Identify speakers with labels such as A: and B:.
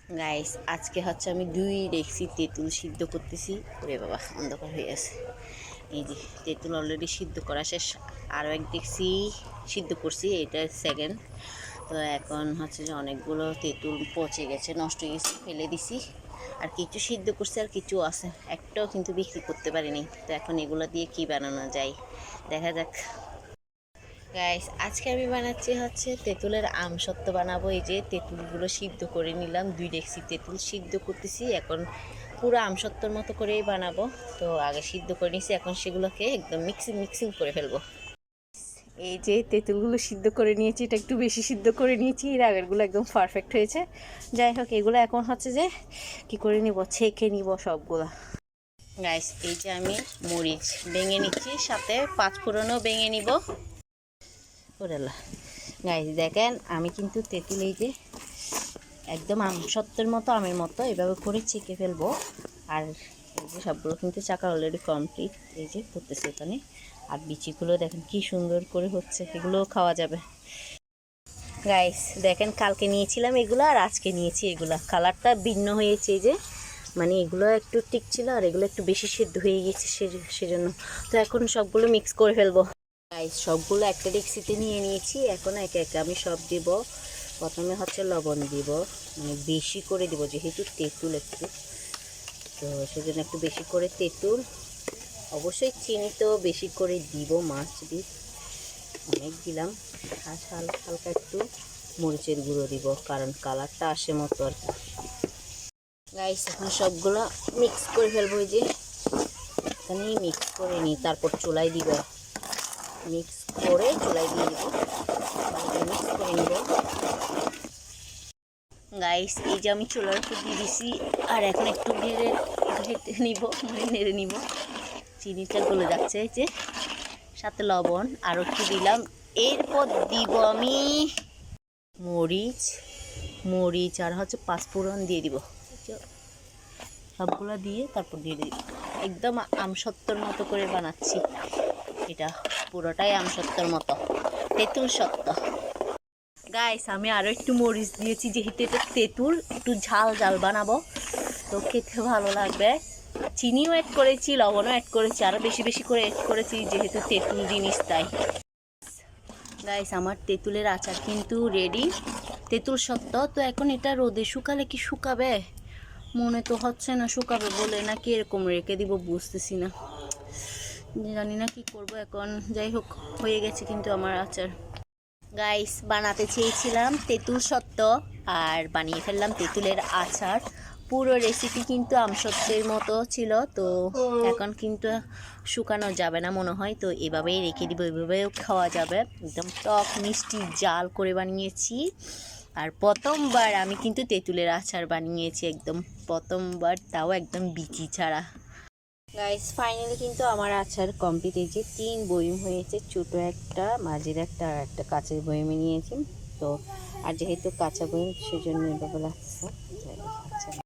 A: Guys আজকে হচ্ছে আমি 2 ডেকচি তেঁতুল সিদ্ধ করতেছি। ওরে বাবা অন্ধকার হয়ে আছে। এই যে তেঁতুল অলরেডি সিদ্ধ করা শেষ, আরও এক ডেকচি সিদ্ধ করছি, এটা সেকেন্ড। তো এখন হচ্ছে যে অনেকগুলো তেঁতুল পচে গেছে, নষ্ট হয়ে গেছে, ফেলে দিছি। আর কিছু সিদ্ধ করছে আর কিছু আছে, একটাও কিন্তু বিক্রি করতে পারিনি। তো এখন এগুলো দিয়ে কি বানানো যায় দেখা যাক। গাইস আজকে আমি বানাচ্ছি হচ্ছে তেঁতুলের আমসত্ত্ব বানাবো। এই যে তেঁতুলগুলো সিদ্ধ করে নিলাম, 2 ডেকচি তেঁতুল সিদ্ধ করতেছি। এখন পুরো আমসত্ত্বর মতো করেই বানাবো। তো আগে সিদ্ধ করে নিয়েছি, এখন সেগুলোকে একদম মিক্সিং করে ফেলবো। এই যে তেঁতুলগুলো সিদ্ধ করে নিয়েছি, এটা একটু বেশি সিদ্ধ করে নিয়েছি, এর আগেরগুলো একদম পারফেক্ট হয়েছে। যাই হোক, এগুলো এখন হচ্ছে যে কি করে নিব, ছেঁকে নিব সবগুলো। গাইস এই যে আমি মরিচ ভেঙে নিচ্ছি, সাথে 5 ফোড়নও ভেঙে নিব। ওরেলা গাইস দেখেন, আমি কিন্তু তেঁতুল এই যে একদম আমসত্ত্বের মতো, আমের মতো এভাবে করে ছেঁকে ফেলবো। আর এই যে সবগুলো কিন্তু চাকা অলরেডি কমপ্লিট, এই যে করতেছে এখানে। আর বিচিগুলো দেখেন কি সুন্দর করে হচ্ছে, এগুলোও খাওয়া যাবে। গাইস দেখেন, কালকে নিয়েছিলাম এগুলো আর আজকে নিয়েছি এগুলো, কালারটা ভিন্ন হয়েছে। এই যে মানে এগুলো একটু ঠিক ছিল আর এগুলো একটু বেশি সিদ্ধ হয়ে গেছে, সেজন্য। তো এখন সবগুলো মিক্স করে ফেলবো। গাইস সবগুলো একটা ডেকচিতে নিয়ে নিয়েছি, এখন একে একে আমি সব দিব। প্রথমে হচ্ছে লবণ দিব, মানে বেশি করে দিব যেহেতু তেঁতুল একটু, তো সেজন্য একটু বেশি করে তেঁতুল। অবশ্যই চিনি তো বেশি করে দিব, মাছ দিই অনেক দিলাম। আর হালকা একটু মরিচের গুঁড়ো দিব, কারণ কালারটা আসে মতো আর কি। গাইস এখন সবগুলো মিক্স করে ফেলবো। এই যে এখানেই মিক্স করে নিই, তারপর চুলায় দিব, মিক্স করে চুলায় দিয়ে দিব, মিক্স করে নিব। গাইস এই যে আমি চুলার উপর দিয়ে দিছি, আর এখন একটু নেড়ে নিব, মানে নেড়ে নিব। চিনিটা গলে যাচ্ছে, এই যে সাথে লবণ আর একটু দিলাম। এরপর দিব আমি মরিচ আর হচ্ছে 5 ফোড়ন দিয়ে দিব। সবগুলো দিয়ে তারপর দিয়ে দিব। একদম আমসত্ত্বর মতো করে বানাচ্ছি, এটা পুরোটাই আমসত্ত্বর মতো, তেঁতুল সত্ত্ব। গাইস আমি আরও একটু মরিচ দিয়েছি, যেহেতু এটা তেঁতুল, একটু ঝাল ঝাল বানাবো, তো খেতে ভালো লাগবে। চিনিও অ্যাড করেছি, লবণও অ্যাড করেছি, আরও বেশি বেশি করে অ্যাড করেছি যেহেতু তেঁতুল জিনিস তাই। গাইস আমার তেঁতুলের আচার কিন্তু রেডি, তেঁতুল সত্ত্ব। তো এখন এটা রোদে শুকালে কি শুকাবে, মনে তো হচ্ছে না শুকাবে বলে, নাকি এরকম রেখে দিব বুঝতেছি না, জানি না কি করব এখন। যাই হোক, হয়ে গেছে কিন্তু আমার আচার। গাইস বানাতে চেয়েছিলাম তেঁতুল সত্ত্ব আর বানিয়ে ফেললাম তেঁতুলের আচার। পুরো রেসিপি কিন্তু আমসত্ত্বের মতো ছিল, তো এখন কিন্তু শুকানো যাবে না মনে হয়, তো এভাবেই রেখে দিব, এভাবেও খাওয়া যাবে। একদম টক মিষ্টি জাল করে বানিয়েছি। আর প্রথমবার আমি কিন্তু তেঁতুলের আচার বানিয়েছি, একদম প্রথমবার, তাও একদম বিচি ছাড়া। গাইস ফাইনালি কিন্তু আমার আচার কমপ্লিট। এই যে 3 বয়ম হয়েছে, ছোট একটা, মাঝের একটা আর একটা কাঁচের বয়মে নিয়েছি। তো আর যেহেতু কাঁচা বয়ম সেজন্য এভাবে লাগছে।